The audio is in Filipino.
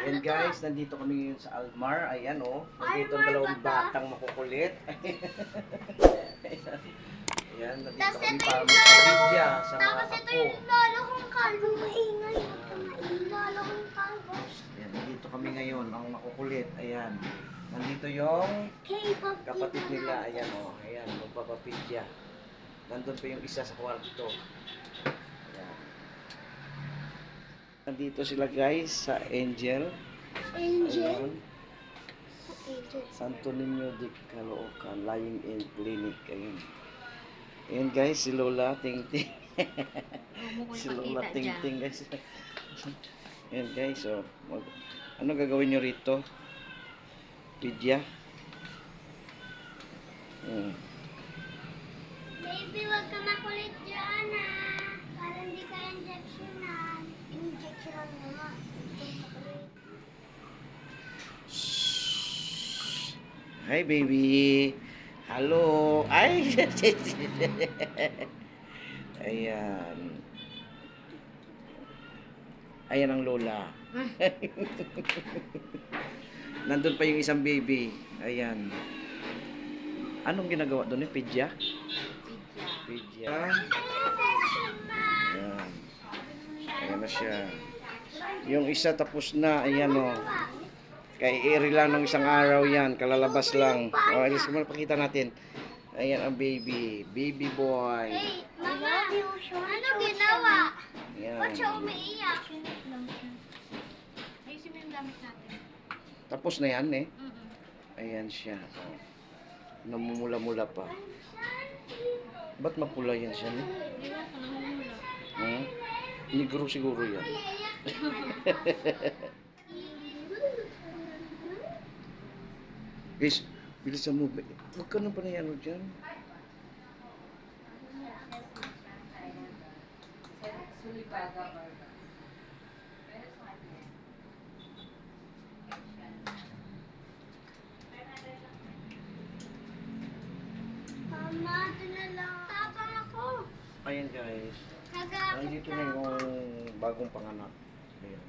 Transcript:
And guys, nandito kami ngayon sa Almar. Ayan oh. Nandito ang dalawang batang makukulit. Ayan, nandito kami para magpapidya sa mga Tapos ito apo. yung lolo kong kalbo. Maingay. Lolo kong kalbo. Ayan, nandito kami ngayon, ang makukulit. Ayan. Nandito yung K-pop kapatid nila. Ayan oh. Ayan, magpapapidya. Nandun pa yung isa sa kwarto. Ayan. Nandito sila guys sa Angel. Angel. Ayan. Santo Niño de Caloocan, Lying in Clinic. Ayun. Ayan guys, si Lola Ting Ting. Si Lola Ting Ting guys. Ayan guys, so, ano gagawin nyo rito? Pidya? Baby, wag ka makulit dyan para hindi ka injectionan. Injectionan mo nga. Hi baby. Hello. Ay. Ayan. Ayan ang Lola. Nandun pa yung isang baby. Ayan. Anong ginagawa doon eh? Pidya? Pidya. Ayan. Ayan na siya. Yung isa tapos na. Ayan o. Kay iri lang ng isang araw yan. Kalalabas lang. O, alis mo pakita natin. Ayan ang baby. Baby boy. Hey, mama, ano ginawa? Ayan. Ba't siya umiiyak? Ayusin mo yung gamit natin. Tapos na yan eh. Ayan siya. O. Namumula-mula pa. Ba't mapula yan siya? Eh? Di ba? Namumula. Hmm? Negro siguro yan. Guys, bilisan mo. Huwag ka nang panayano dyan. Mama, ito na lang. Tapang ako. Ayan guys. Nag-aakit Nandito na na ako. yung bagong panganak. Ayan.